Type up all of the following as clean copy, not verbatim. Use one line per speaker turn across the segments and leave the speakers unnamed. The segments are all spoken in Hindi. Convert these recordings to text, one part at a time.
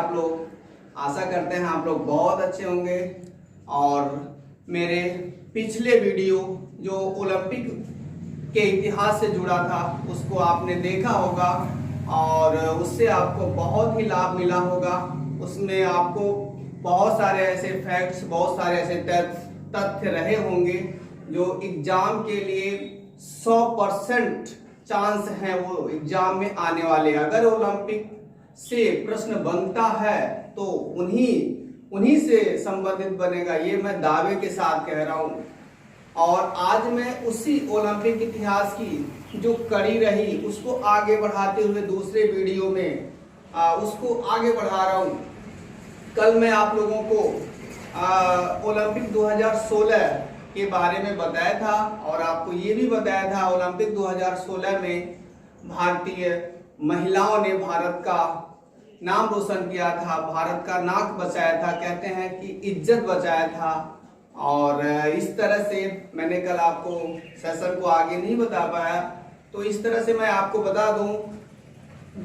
आप लोग? आशा करते हैं आप लोग बहुत अच्छे होंगे। और मेरे पिछले वीडियो जो ओलंपिक के इतिहास से जुड़ा था उसको आपने देखा होगा और उससे आपको बहुत ही लाभ मिला होगा। उसमें आपको बहुत सारे ऐसे फैक्ट्स, बहुत सारे ऐसे तथ्य रहे होंगे जो एग्जाम के लिए 100% चांस है वो एग्जाम में आने वाले। अगर ओलंपिक से प्रश्न बनता है तो उन्हीं से संबंधित बनेगा, ये मैं दावे के साथ कह रहा हूँ। और आज मैं उसी ओलंपिक इतिहास की जो कड़ी रही उसको आगे बढ़ाते हुए दूसरे वीडियो में उसको आगे बढ़ा रहा हूँ। कल मैं आप लोगों को ओलंपिक 2016 के बारे में बताया था और आपको ये भी बताया था ओलंपिक 2016 में भारतीय महिलाओं ने भारत का नाम रोशन किया था, भारत का नाक बचाया था, कहते हैं कि इज्जत बचाया था। और इस तरह से मैंने कल आपको सेशन को आगे नहीं बता पाया, तो इस तरह से मैं आपको बता दूं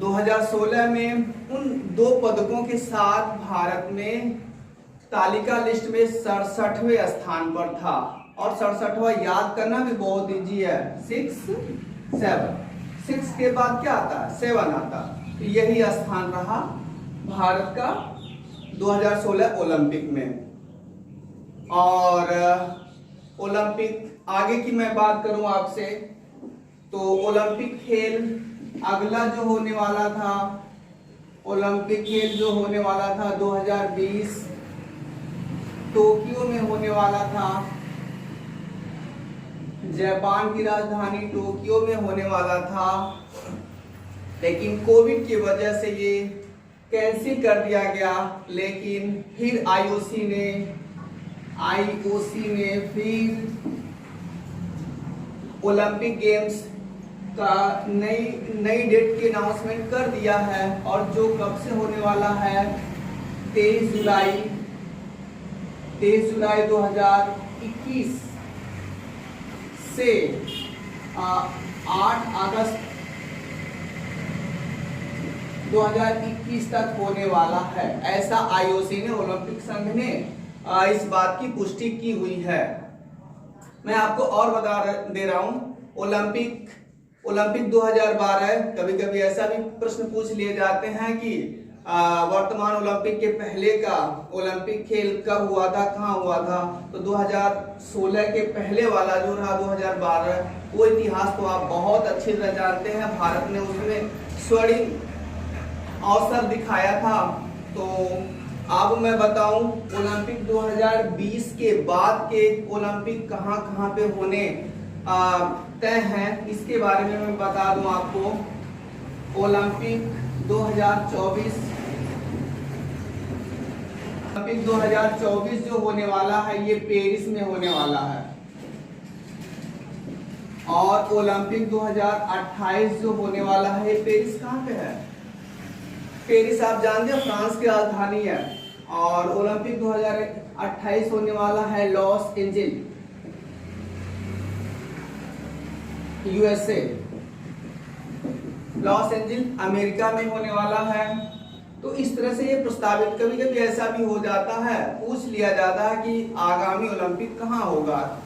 2016 में उन 2 पदकों के साथ भारत में तालिका लिस्ट में 67वें स्थान पर था। और 67वां याद करना भी बहुत इजी है, 6 7, 6 के बाद क्या आता है, 7 आता। तो यही स्थान रहा भारत का 2016 ओलंपिक में। और ओलंपिक आगे की मैं बात करूं आपसे तो ओलंपिक खेल अगला जो होने वाला था, ओलंपिक खेल जो होने वाला था 2020 टोक्यो में होने वाला था। जापान की राजधानी टोक्यो में होने वाला था, लेकिन कोविड की वजह से ये कैंसिल कर दिया गया। लेकिन फिर आईओसी ने फिर ओलंपिक गेम्स का नई डेट की अनाउंसमेंट कर दिया है और जो कब से होने वाला है 23 जुलाई 2021 से 8 अगस्त 2021 तक होने वाला है। ऐसा आईओसी ने, ओलंपिक संघ ने इस बात की पुष्टि की हुई है। मैं आपको और बता दे रहा हूं ओलंपिक 2012, कभी कभी ऐसा भी प्रश्न पूछ लिए जाते हैं कि वर्तमान ओलंपिक के पहले का ओलंपिक खेल कब हुआ था, कहाँ हुआ था। तो 2016 के पहले वाला जो रहा 2012, वो इतिहास तो आप बहुत अच्छी तरह जानते हैं। भारत ने उसमें स्वर्णिम अवसर दिखाया था। तो अब मैं बताऊं ओलंपिक 2020 के बाद के ओलंपिक कहां कहां पे होने तय हैं, इसके बारे में मैं बता दूं आपको। ओलंपिक 2024 जो होने वाला है ये पेरिस में होने वाला है। और ओलंपिक 2028 जो होने वाला है ये पेरिस कहां पे है? पेरिस आप जानते हैं फ्रांस की राजधानी है। और ओलंपिक 2028 होने वाला है Los Angeles, USA. Los Angeles America में होने वाला है। तो इस तरह से ये प्रस्तावित, कभी कभी ऐसा भी हो जाता है, पूछ लिया जाता है कि आगामी ओलंपिक कहाँ होगा,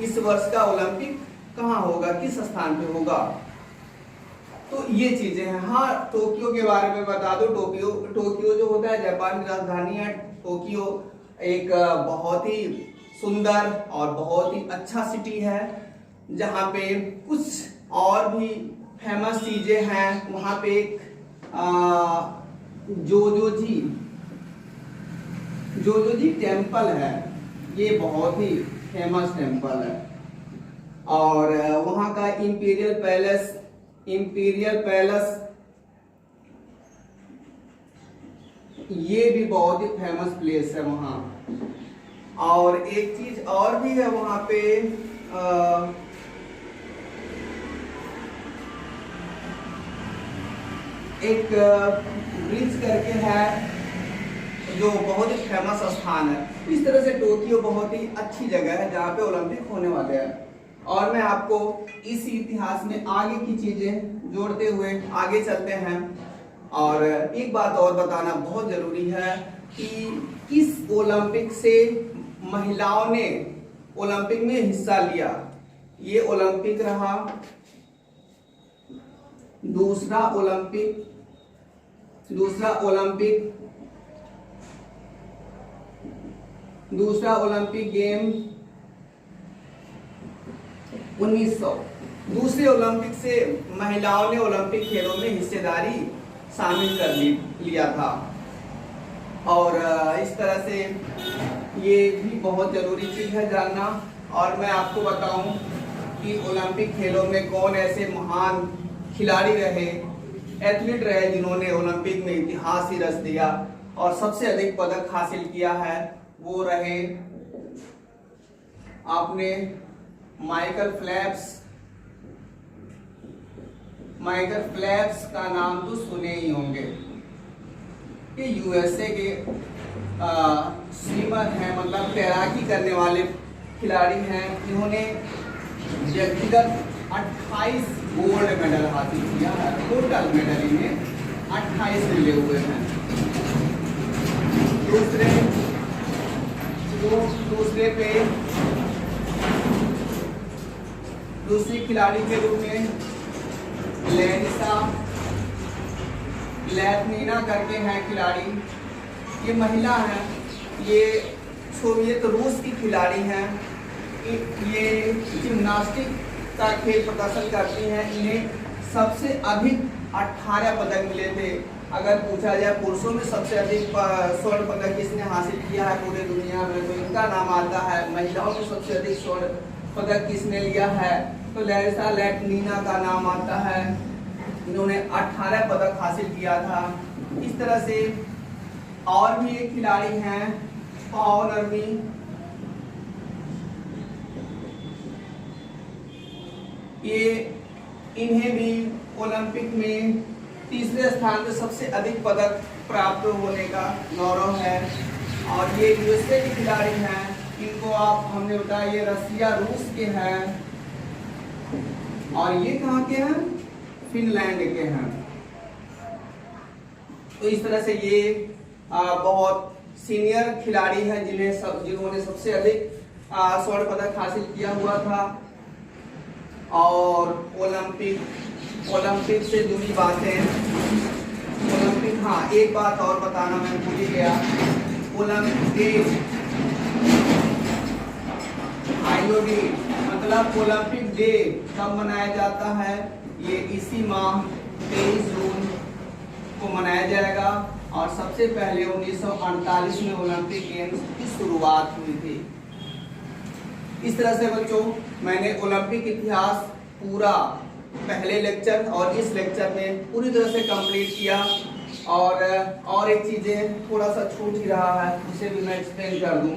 इस वर्ष का ओलंपिक कहाँ होगा, किस स्थान पे होगा। तो ये चीजें हैं। हाँ, टोक्यो के बारे में बता दो। टोक्यो जो होता है जापान की राजधानी है। टोक्यो एक बहुत ही सुंदर और बहुत ही अच्छा सिटी है जहाँ पे कुछ और भी फेमस चीजें हैं। वहाँ पे एक जोजोजी टेम्पल है, ये बहुत ही फेमस टेम्पल है। और वहाँ का इंपीरियल पैलेस ये भी बहुत ही फेमस प्लेस है वहाँ। और एक चीज और भी है वहाँ पे, एक ब्रिज करके है जो बहुत ही फेमस स्थान है। इस तरह से टोक्यो बहुत ही अच्छी जगह है जहाँ पे ओलंपिक होने वाले हैं। और मैं आपको इस इतिहास में आगे की चीजें जोड़ते हुए आगे चलते हैं। और एक बात और बताना बहुत जरूरी है कि इस ओलंपिक से महिलाओं ने ओलंपिक में हिस्सा लिया। ये ओलंपिक रहा दूसरा ओलंपिक गेम 1900। दूसरे ओलंपिक से महिलाओं ने ओलंपिक खेलों में हिस्सेदारी शामिल कर लिया था। और इस तरह से ये भी बहुत जरूरी चीज है जानना। और मैं आपको बताऊं कि ओलंपिक खेलों में कौन ऐसे महान खिलाड़ी रहे, एथलीट रहे जिन्होंने ओलंपिक में इतिहास ही रच दिया और सबसे अधिक पदक हासिल किया है। वो रहे आपने माइकल फेल्प्स का नाम तो सुने ही होंगे। ये यूएसए के स्विमर हैं, मतलब तैराकी करने वाले खिलाड़ी हैं जिन्होंने व्यक्तिगत 28 गोल्ड मेडल हासिल किया है। टोटल मेडल इन्हें 28 मिले हुए हैं। दूसरी खिलाड़ी के रूप में लैरिसा लैटनिना करके हैं खिलाड़ी। ये महिला हैं, ये सोवियत रूस की खिलाड़ी हैं। ये जिम्नास्टिक का खेल प्रदर्शन करती हैं। इन्हें सबसे अधिक 18 पदक मिले थे। अगर पूछा जाए पुरुषों में सबसे अधिक स्वर्ण पदक किसने हासिल किया है पूरे दुनिया में, तो इनका नाम आता है। महिलाओं में सबसे अधिक स्वर्ण पदक किसने लिया है, तो लैरिसा लैटनिना का नाम आता है। इन्होंने 18 पदक हासिल किया था। इस तरह से और भी एक खिलाड़ी हैं पाओ नर्मी। ये इन्हें भी ओलंपिक में तीसरे स्थान पर सबसे अधिक पदक प्राप्त होने का गौरव है। और ये यूएसए के खिलाड़ी हैं। इनको हमने बताया ये रसिया रूस के हैं और ये कहाँ के हैं, फिनलैंड के हैं। तो इस तरह से ये बहुत सीनियर खिलाड़ी हैं जिन्होंने सबसे अधिक स्वर्ण पदक हासिल किया हुआ था। और ओलंपिक से जुड़ी बातें, हाँ एक बात और बताना मैं भूल ही गया। ओलंपिक डे कब मनाया जाता है, ये इसी माह 23 जून को मनाया जाएगा। और सबसे पहले 1948 में ओलंपिक गेम्स की शुरुआत हुई थी। इस तरह से बच्चों मैंने ओलंपिक इतिहास पूरा पहले लेक्चर और इस लेक्चर में पूरी तरह से कंप्लीट किया। और एक चीजें थोड़ा सा छूट ही रहा है, उसे भी मैं एक्सप्लेन कर दूं।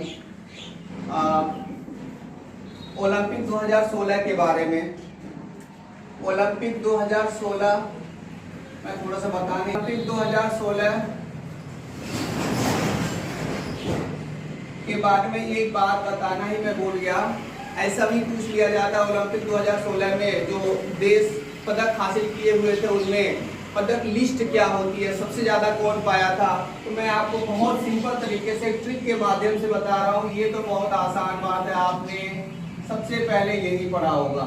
ओलंपिक 2016 के बारे में। ओलंपिक 2016 मैं थोड़ा सा बताने, ओलंपिक 2016 के बारे में एक बात बताना ही मैं भूल गया। ऐसा भी पूछ लिया जाता है ओलंपिक 2016 में जो देश पदक हासिल किए हुए थे उनमें पदक लिस्ट क्या होती है, सबसे ज्यादा कौन पाया था। तो मैं आपको बहुत सिंपल तरीके से ट्रिक के माध्यम से बता रहा हूँ। ये तो बहुत आसान बात है, आपने सबसे पहले यही पढ़ा होगा,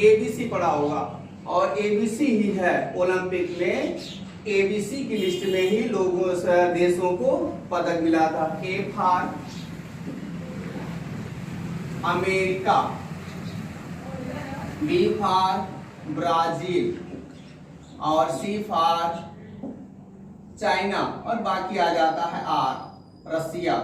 एबीसी पढ़ा होगा। और एबीसी ही है ओलंपिक में, एबीसी की लिस्ट में ही लोगों देशों को पदक मिला था। A for America, B for Brazil और सी फॉर चाइना और बाकी आ जाता है आर रसिया।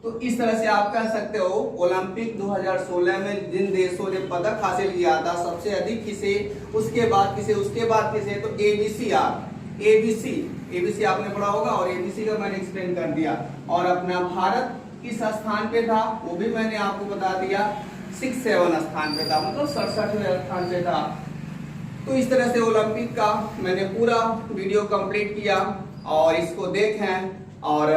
तो इस तरह से आप कह सकते हो ओलंपिक 2016 में जिन देशों ने पदक हासिल किया था सबसे अधिक किसे, उसके बाद किसे, उसके बाद किसे, तो एबीसी एबीसी आपने पढ़ा होगा और एबीसी का मैंने एक्सप्लेन कर दिया। और अपना भारत किस स्थान पे था वो भी मैंने आपको बता दिया, 67 स्थान पे था, मतलब 67वें स्थान पे था। तो इस तरह से ओलंपिक का मैंने पूरा वीडियो कंप्लीट किया और इसको देखें। और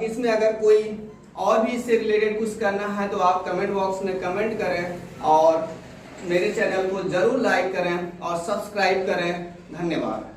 इसमें अगर कोई और भी इससे रिलेटेड कुछ करना है तो आप कमेंट बॉक्स में कमेंट करें। और मेरे चैनल को जरूर लाइक करें और सब्सक्राइब करें। धन्यवाद।